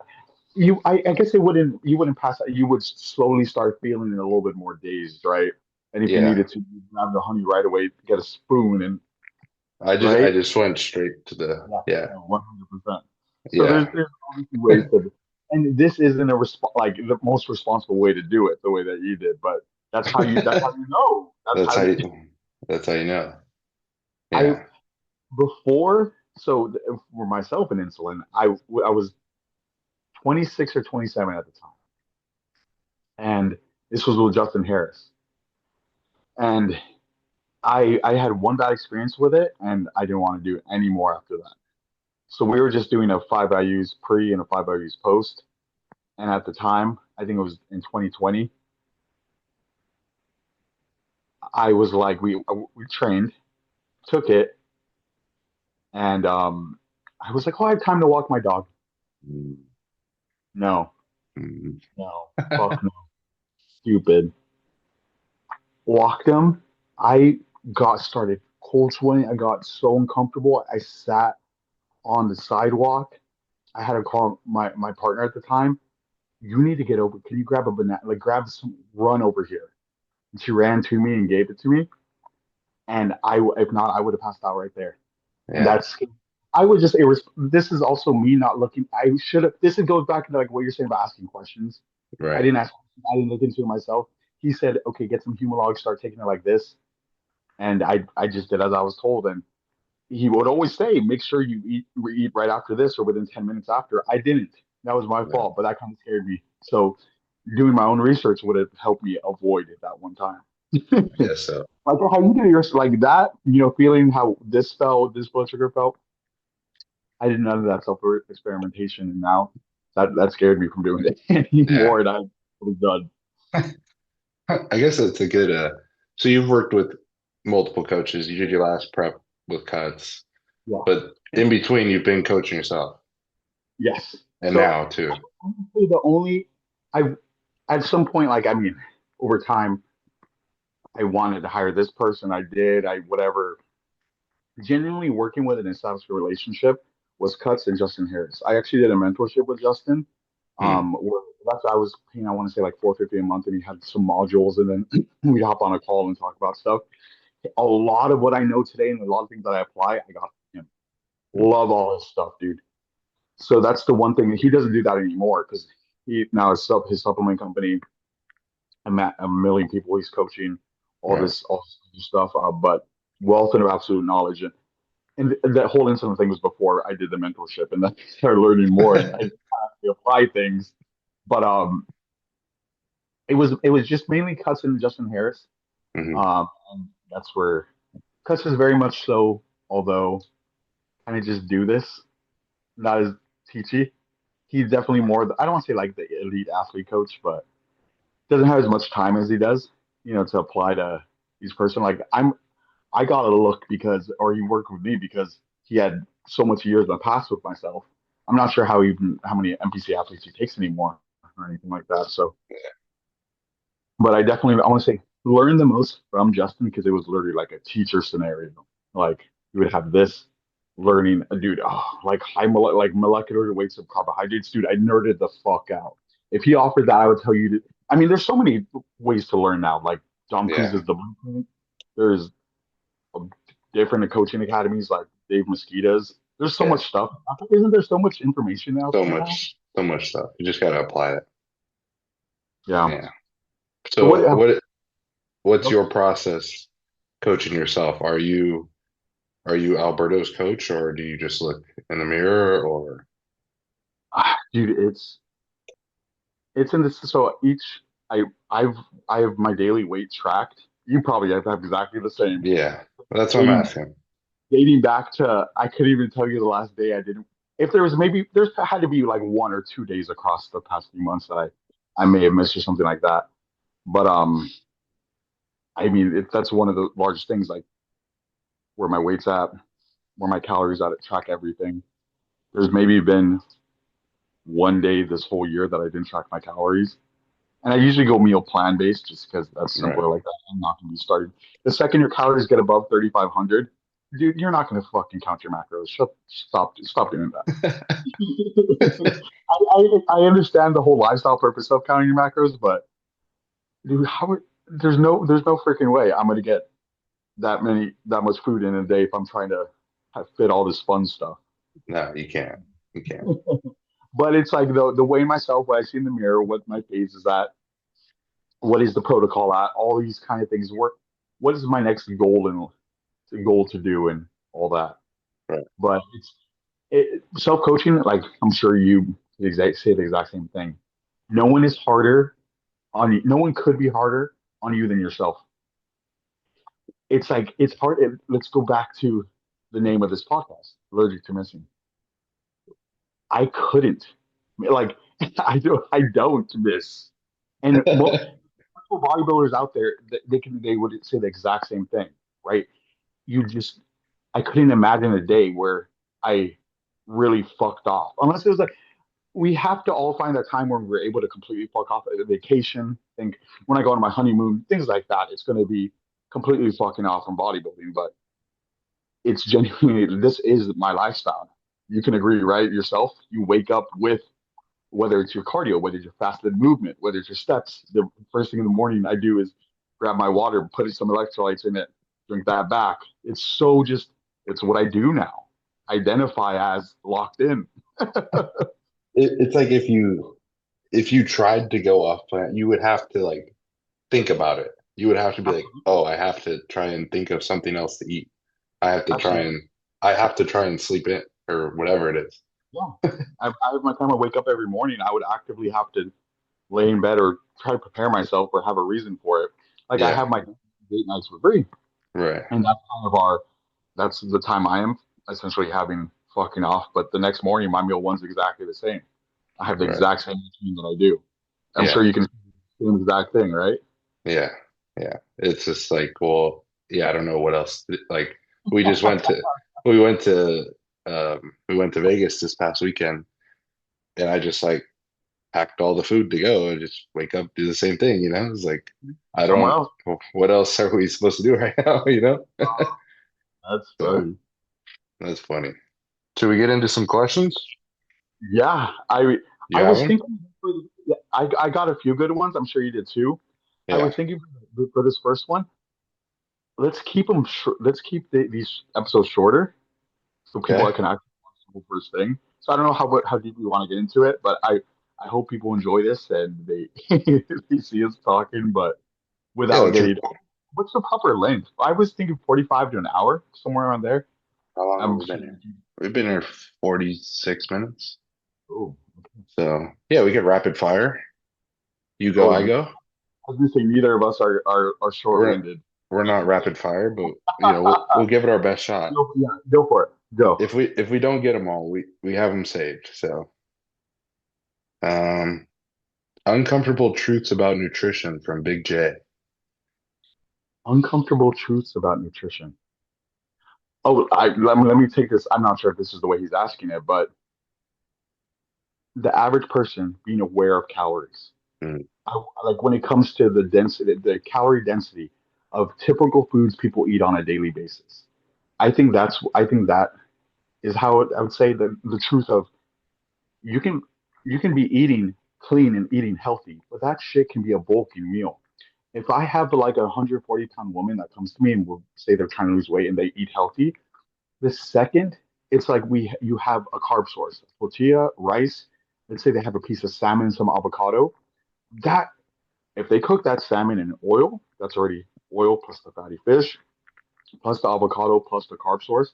I guess it wouldn't you wouldn't pass that. You would slowly start feeling a little bit more dazed, right? And if you Yeah. needed to, you grab the honey right away, get a spoon, and I right. just went straight to the Yeah, yeah. no, 100%. So Yeah. there's obviously ways to, and this isn't like the most responsible way to do it, the way that you did, but that's how you know. That's That's how how you, that's how you know. I Yeah. before for myself and insulin, I was 26 or 27 at the time, and this was with Justin Harris, and I had one bad experience with it, and I didn't want to do it anymore after that. So we were just doing a 5 IU's pre and a 5 IU's post. And at the time, I think it was in 2020, I was like, we trained, took it, and I was like, oh, I have time to walk my dog. No, Mm. no, fuck no, stupid. Walked him. I got started cold sweating. I got so uncomfortable. I sat on the sidewalk. I had to call my partner at the time. You need to get over. Can you grab a banana? Like grab some, run over here. And she ran to me and gave it to me. And if not, I would have passed out right there. And Yeah. that's I was just this is also me not looking. I should have. This goes back to like what you're saying about asking questions. I Right. didn't ask. I didn't look into it myself. He said, "Okay, get some Humalog, start taking it like this," and I just did as I was told. And he would always say, "Make sure you eat right after this or within 10 minutes after." I didn't. That was my Yeah. fault, but that kind of scared me. So doing my own research would have helped me avoid it that one time. I guess so. Like how you do yours like that, feeling how this felt, this blood sugar felt. I did none of that self experimentation, and now that scared me from doing it Yeah. anymore. And I was done. I guess it's a good so you've worked with multiple coaches. You did your last prep with cuts, Yeah. but In between, you've been coaching yourself, Yes. and So now too. honestly, the only I at some point, like I mean, over time, I wanted to hire this person. I did. I whatever. Genuinely working with an established relationship was Cuts and Justin Harris. I actually did a mentorship with Justin. Hmm. Where that's I was paying, I want to say like 450 a month, and he had some modules, and then we'd hop on a call and talk about stuff. A lot of what I know today and a lot of things that I apply, I got from him. Love all his stuff, dude. So that's the one thing he doesn't do that anymore because he now his supplement company, a million people he's coaching, Right. all this stuff. But wealth of absolute knowledge, and that whole incident thing was before I did the mentorship, and then I started learning more, and I actually apply things. But it was just mainly Cuts and Justin Harris. Hmm. And that's where Cuts is very much so, although kind of just do this, not as teachy. He's definitely more. I don't want to say like the elite athlete coach, but doesn't have as much time as he does, to apply to each person. Like I got a look because, or he worked with me because he had so much years in the past with myself. I'm not sure how many NPC athletes he takes anymore or anything like that. So, but I want to say learned the most from Justin because it was literally like a teacher scenario. Like you would have this learning, dude, like like molecular weights of carbohydrates, dude. I nerded the fuck out. If he offered that, I would tell you to. I mean, there's so many ways to learn now. Like John Cruz Yeah. is the blueprint. There's different coaching academies like Dave Mosquito's. There's so Yeah. much stuff. Isn't there so much information out there now? So much stuff. You just got to apply it. Yeah. Yeah. So So what's yep. your process coaching yourself? Are you Alberto's coach, or do you just look in the mirror, or Dude, it's in this. So each I I've I have my daily weight tracked. You probably have exactly the same. yeah. That's what I'm Dating asking. dating back to I couldn't even tell you the last day I didn't. If there was maybe there's had to be like 1 or 2 days across the past few months that I may have missed or something like that. But I mean that's one of the largest things like where my weight's at, where my calories at, track everything. There's maybe been one day this whole year that I didn't track my calories. And I usually go meal plan based just because that's Right. simpler like that. I'm not going to be starting. The second your calories get above 3,500, dude, you're not going to fucking count your macros. Stop doing that. I understand the whole lifestyle purpose of counting your macros, but dude, there's no freaking way I'm going to get that much food in a day if I'm trying to fit all this fun stuff. No, you can't. You can't. But it's like the way myself, what I see in the mirror, what my face is at, what is the protocol at, all these kind of things work. What is my next goal to do and all that. Right. But self coaching, like I'm sure you say the exact same thing. No one is harder on you. No one could be harder on you than yourself. It's like it's hard. Let's go back to the name of this podcast, Allergic to Missing. I couldn't like I don't miss. And most bodybuilders out there, they would say the exact same thing, right? You just I couldn't imagine a day where I really fucked off. Unless it was like we have to all find that time where we're able to completely fuck off at a vacation. Think when I go on my honeymoon, things like that. It's going to be completely fucking off from bodybuilding, but it's genuinely this is my lifestyle. You can agree, right? Yourself, you wake up with whether it's your cardio, whether it's your fasted movement, whether it's your steps. The first thing in the morning I do is grab my water, put some electrolytes in it, drink that back. It's so just, it's what I do now. Identify as locked in. It's like if you tried to go off plan, you would have to like think about it. You would have to be like, Absolutely. oh, I have to try and think of something else to eat. I have to try Absolutely. and I have to try and sleep in or whatever it is. Yeah. I have my time I wake up every morning. I would actively have to lay in bed or try to prepare myself or have a reason for it. Like I Yeah, have my date nights with Bree, right, and that's the time I am essentially having fucking off. But the next morning, my meal one's exactly the same. I have the right. exact same routine that I do. I'm sure Yeah, you can do the same exact thing, right? yeah, yeah. It's just like, well, yeah, I don't know what else. Like we just went to we went to we went to Vegas this past weekend, and I just like packed all the food to go and just wake up, do the same thing. It's like I Somewhere don't. else. What else are we supposed to do right now? That's So funny. that's funny. Should we get into some questions? Yeah, You I have was them? thinking yeah, I got a few good ones. I'm sure you did too. I Yeah. was thinking for this first one, let's keep them short. Let's keep these episodes shorter so people Okay. can actually watch the whole first thing. So I don't know how deep we want to get into it, but I hope people enjoy this and they they see us talking, but Yeah. without getting. What's the proper length? I was thinking 45 to an hour, somewhere around there. How long have I'm we been sure. here? We've been here 46 minutes. Oh, So yeah, we could rapid fire. You go, oh, I go. I was gonna say neither of us are We're short-winded. we're not rapid fire, but we'll give it our best shot. Yeah, go for it. Go. If we don't get them all, we have them saved. So, um, uncomfortable truths about nutrition from Big J. Uncomfortable truths about nutrition. Oh, let me take this. I'm not sure if this is the way he's asking it, but the average person being aware of calories. Mm, Like when it comes to the density, the calorie density of typical foods people eat on a daily basis. I think that is how I would say the truth of you can you can be eating clean and eating healthy, but that shit can be a bulking meal. If I have like a 140-pound woman that comes to me and will say they're trying to lose weight and they eat healthy, the second it's like we you have a carb source, tortilla, rice. Let's say they have a piece of salmon, some avocado. That if they cook that salmon in oil, that's already oil plus the fatty fish, plus the avocado, plus the carb source.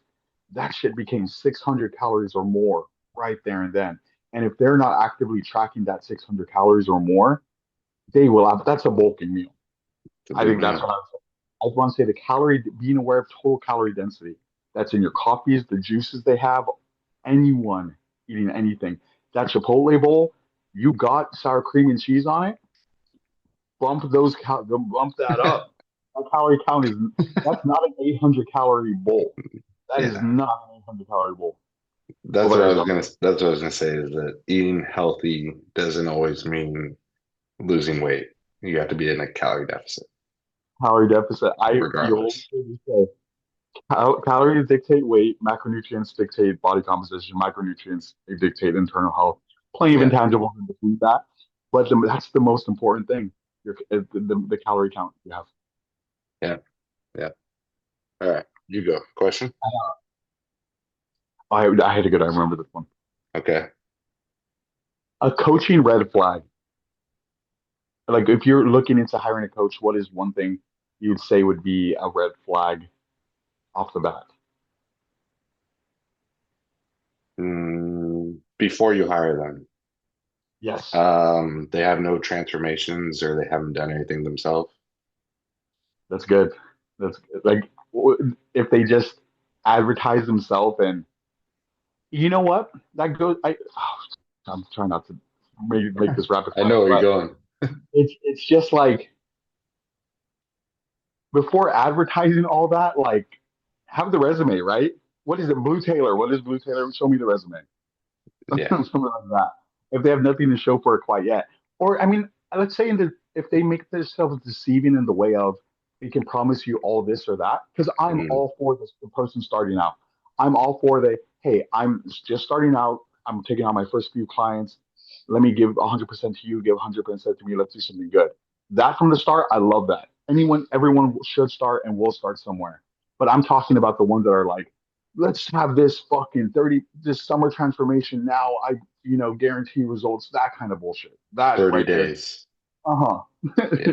That shit became 600 calories or more right there and then. And if they're not actively tracking that 600 calories or more, they will have. That's a bulking meal. it's a I big think that's meal. what I want to say. The calorie, being aware of total calorie density. That's in your coffees, the juices they have. Anyone eating anything. That Chipotle bowl, you got sour cream and cheese on it. Bump that up. That calorie count is that's not an 800 calorie bowl. That is Yeah, not an 800 calorie bowl. What about yourself? that's what I was gonna say is that eating healthy doesn't always mean losing weight. You have to be in a calorie deficit, Calorie deficit. You'll regardless. say calories dictate weight, macronutrients dictate body composition, micronutrients they dictate internal health. Plenty of Yeah, intangibles in between that, but that's the most important thing. The calorie count you have. yeah, yeah. All right, you go. Question? I had a good. I remember this one. Okay. A coaching red flag. Like if you're looking into hiring a coach, what is one thing you'd say would be a red flag off the bat? Before you hire them, Yes, they have no transformations or they haven't done anything themselves. that's good. That's good. Like if they just advertise themselves and you know what that goes. I'm trying not to make this rapid I fire, know where you're but going. it's just like before advertising all that, like have the resume, right? What is it, Blue Taylor? What is Blue Taylor? Show me the resume. Yeah, Something like that. If they have nothing to show for it quite yet, or I mean, let's say if they make themselves deceiving in the way of they can promise you all this or that, because I'm mm, all for this the person starting out. I'm all for the hey, I'm just starting out. I'm taking on my first few clients. Let me give 100% to you, give 100% to me. Let's do something good. That from the start, I love that. Everyone should start and will start somewhere. But I'm talking about the ones that are like, let's have this fucking 30 this summer transformation now. Guarantee results, that kind of bullshit. That 30 right there. days. Uh-huh. Yeah,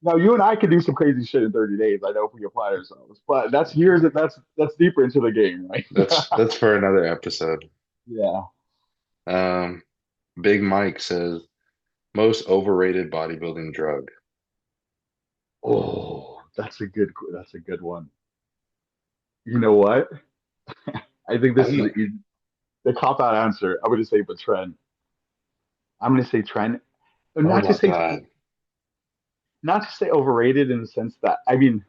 Now you and I could do some crazy shit in 30 days. I know if we apply ourselves. But that's years that's deeper into the game, right? that's for another episode. Yeah. Um, Big Mike says most overrated bodybuilding drug. Oh, that's a good one. You know what? I think I this don't is know. the cop out answer. I'm gonna say but Tren. I'm gonna say Tren. What Not to about say that? not to say overrated in the sense that I mean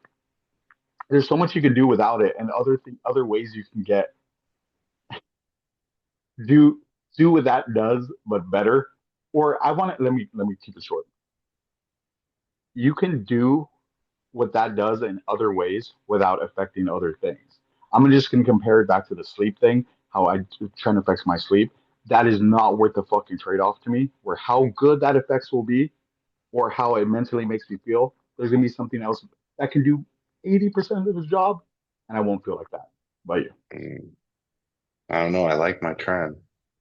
there's so much you can do without it and other ways you can get Do do what that does, but better. Or I want to let me keep it short. You can do what that does in other ways without affecting other things. I'm just gonna compare it back to the sleep thing, how Trend affects my sleep. That is not worth the fucking trade-off to me, where how good that effects will be or how it mentally makes me feel. There's gonna be something else that can do 80% of the job, and I won't feel like that. But you. Mm, I don't know. I like my trend.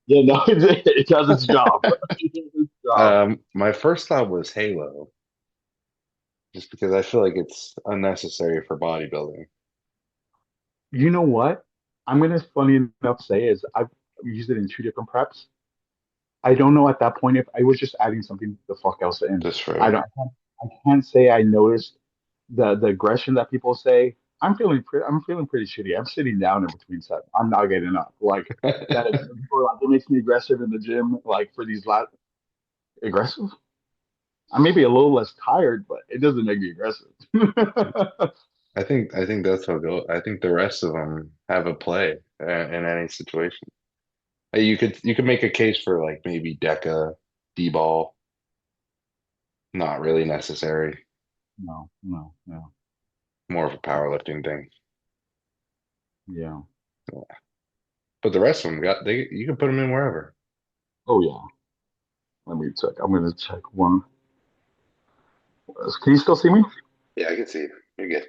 Yeah, no, it does its job. It does its job. My first thought was Halo, just because I feel like it's unnecessary for bodybuilding. You know what? I'm gonna funny enough say is I've used it in two different preps. I don't know at that point if I was just adding something the fuck else in. Just I for don't. I can't say I noticed the aggression that people say. I'm feeling pretty shitty. I'm sitting down in between sets. I'm not getting up. Like that. People are like, it makes me aggressive in the gym. Like for these lat aggressive. I may be a little less tired, but it doesn't make me aggressive. I think that's how go. I think the rest of them have a play in any situation. You could make a case for like maybe Deca, D-ball, not really necessary. No, no, no. More of a powerlifting thing. Yeah. But the rest of them got they you can put them in wherever. Oh yeah. Let me check. I'm gonna check one. Can you still see me? Yeah, I can see it. You're good.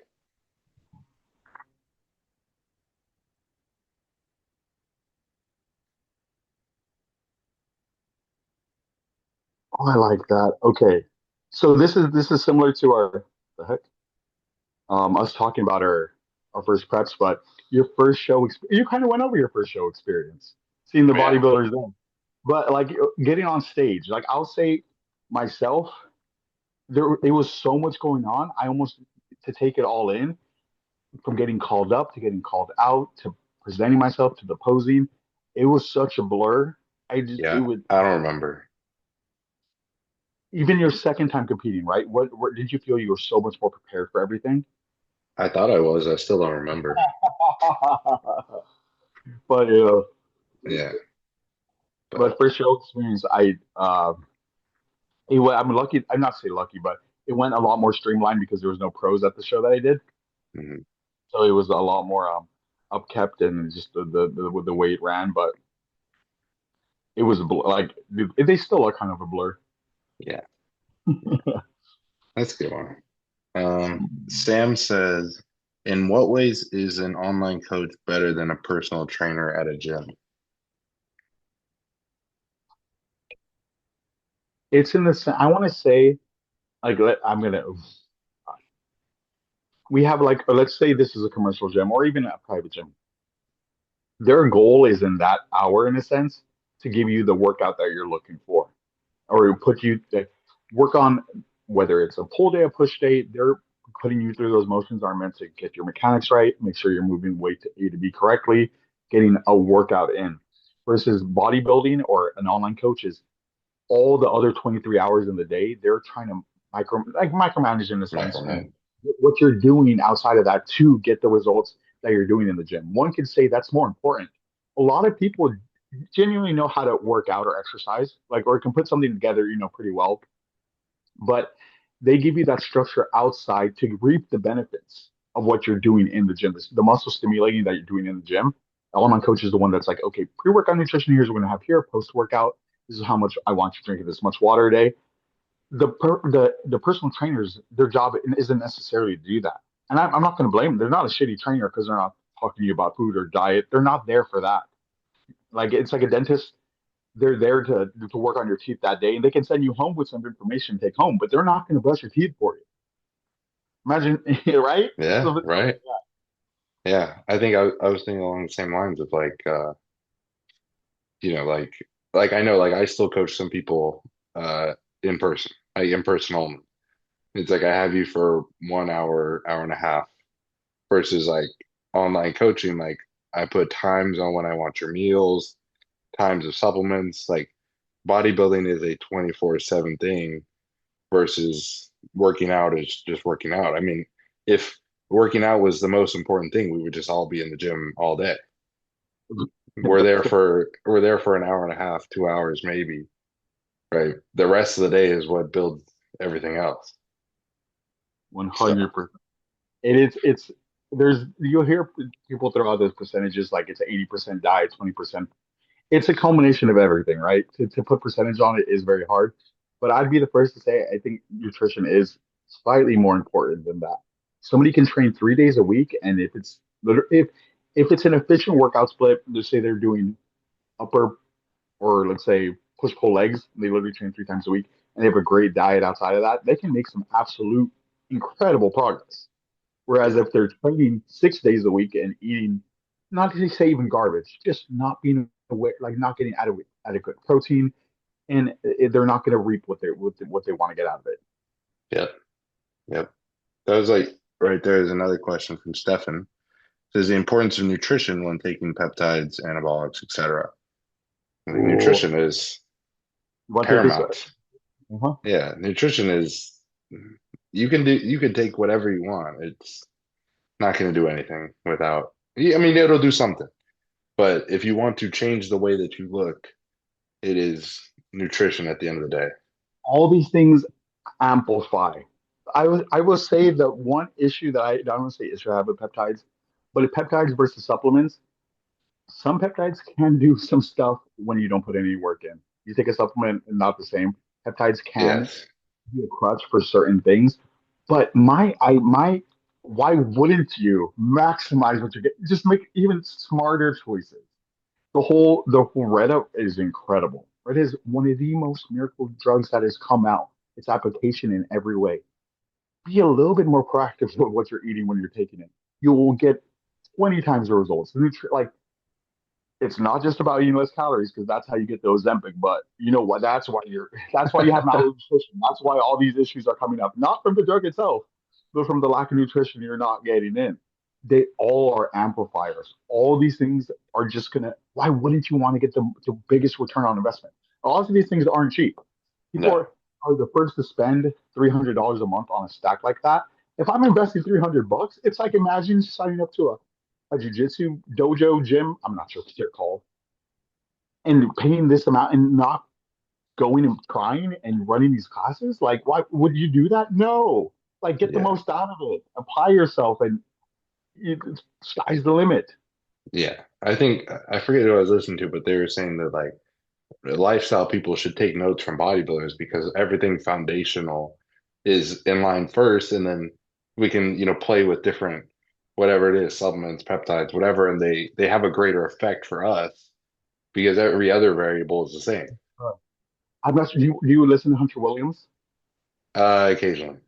Oh, I like that. Okay. So this is similar to our the heck us talking about our first preps, but your first you kind of went over your first show experience, seeing the Yeah. bodybuilders then. But like getting on stage, like I'll say myself, there was so much going on. I almost to take it all in from getting called up to getting called out to presenting myself to the posing. It was such a blur. It Yeah. would I don't remember. even your second time competing, right? What did you feel you were so much more prepared for everything? I thought I was. I still don't remember. But Yeah. but But for show experience, I'm lucky. I'm not say lucky, but it went a lot more streamlined because there was no pros at the show that I did, mhm. so it was a lot more upkept and just the way it ran. But it was like they still are kind of a blur. Yeah, that's a good one. Sam says, in what ways is an online coach better than a personal trainer at a gym? It's in the I want to say like I'm gonna we have like let's say this is a commercial gym or even a private gym. Their goal is in that hour in a sense to give you the workout that you're looking for or put you to work on whether it's a pull day, a push day. They're putting you through those motions are meant to get your mechanics right, make sure you're moving weight to A to B correctly, getting a workout in. Versus bodybuilding or an online coach is all the other 23 hours in the day, they're trying to micromanage in a sense Microman. what you're doing outside of that to get the results that you're doing in the gym. One could say that's more important. A lot of people genuinely know how to work out or exercise, like or can put something together, pretty well, but they give you that structure outside to reap the benefits of what you're doing in the gym. The muscle stimulating that you're doing in the gym. Element coach is the one that's like, okay, pre-workout nutrition, here's what we're gonna have here. Post-workout, this is how much I want you drinking this much water a day. The personal trainers, their job isn't necessarily to do that. And I'm not going to blame them. They're not a shitty trainer because they're not talking to you about food or diet. They're not there for that. Like it's like a dentist. They're there to work on your teeth that day, and they can send you home with some information to take home, but they're not going to brush your teeth for you. Imagine, right? Yeah, So it's like right. Yeah, I think I was thinking along the same lines of like like I know like I still coach some people in person, like in person only. It's like I have you for 1 hour, hour and a half versus like online coaching, like I put times on when I want your meals, times of supplements. Like bodybuilding is a 24/7 thing versus working out is just working out. I mean, if working out was the most important thing, we would just all be in the gym all day. we're there for an hour and a half, 2 hours maybe, right? The rest of the day is what builds everything else. So 100%. It's there's you'll hear people throw out those percentages like it's 80% diet, 20%. It's a culmination of everything, right? To put percentage on it is very hard. But I'd be the first to say I think nutrition is slightly more important than that. Somebody can train 3 days a week, and if it's an efficient workout split, let's say they're doing upper or let's say push pull legs, they literally train 3 times a week, and they have a great diet outside of that, they can make some absolute incredible progress. Whereas yeah, if they're training 6 days a week and eating, not to say even garbage, just not being aware, like not getting adequate protein, and they're not going to reap what they want to get out of it. yep, yep. That was like right there is another question from Stefan. Says the importance of nutrition when taking peptides, anabolics, etc. Oh, Nutrition is you want to take this? paramount. Uh-huh. Yeah, nutrition is you can take whatever you want. It's not going to do anything without. I mean, it'll do something, but if you want to change the way that you look, it is nutrition at the end of the day. All these things amplify. I will say that one issue that I don't want to say issue I have with peptides, but peptides versus supplements, some peptides can do some stuff when you don't put any work in. You take a supplement and not the same. Peptides can Yes. be a crutch for certain things, but my why wouldn't you maximize what you get? Just make even smarter choices. The whole Retta is incredible. Retta is one of the most miracle drugs that has come out. Its application in every way. Be a little bit more proactive with what you're eating when you're taking it. You will get 20 times the results. Like it's not just about eating less calories because that's how you get the Ozempic. But you know what? That's why you have malnutrition. That's why all these issues are coming up, not from the drug itself, but from the lack of nutrition you're not getting in. They all are amplifiers. All these things are just gonna. Why wouldn't you want to get the biggest return on investment? A lot of these things aren't cheap. People No. are the first to spend $300 a month on a stack like that. If I'm investing $300, it's like imagine signing up to a jujitsu dojo gym. I'm not sure what they're called, and paying this amount and not going and trying and running these classes. Like, why would you do that? No. Like, get the Yeah. most out of it. Apply yourself, and it, sky's the limit. Yeah. I think I forget who I was listening to, but they were saying that like lifestyle people should take notes from bodybuilders because everything foundational is in line first, and then we can, play with different whatever it is, supplements, peptides, whatever, and they have a greater effect for us because every other variable is the same. I'm not sure. Do you listen to Hunter Williams? Occasionally.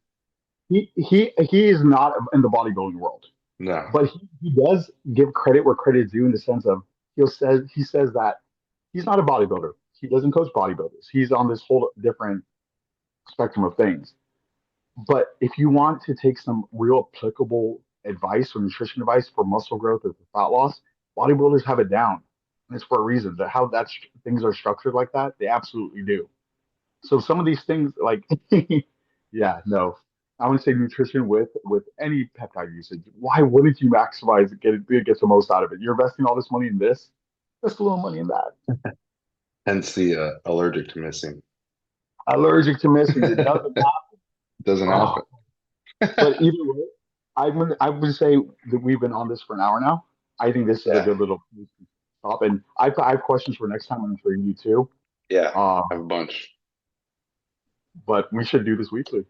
He is not in the bodybuilding world. No. But he does give credit where credit is due in the sense of he says that he's not a bodybuilder. He doesn't coach bodybuilders. He's on this whole different spectrum of things. But if you want to take some real applicable advice or nutrition advice for muscle growth or for fat loss, bodybuilders have it down. And it's for a reason. That how that's things are structured like that, they absolutely do. So some of these things, like, yeah, no, I want to say nutrition with any peptide usage. Why wouldn't you maximize it, get the most out of it? You're investing all this money in this, just a little money in that. Hence the allergic to missing. Allergic to missing, it doesn't happen. Doesn't Oh, happen. but either way, I would say that we've been on this for an hour now. I think this is a Yeah. good little stop, and I have questions for next time. I'm sure you do too. Yeah. Uh, I have a bunch. but we should do this weekly.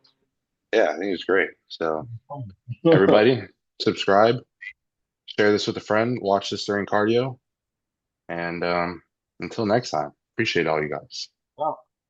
Yeah, I think it's great. So everybody, subscribe, share this with a friend, watch this during cardio, and until next time, appreciate all you guys. Wow.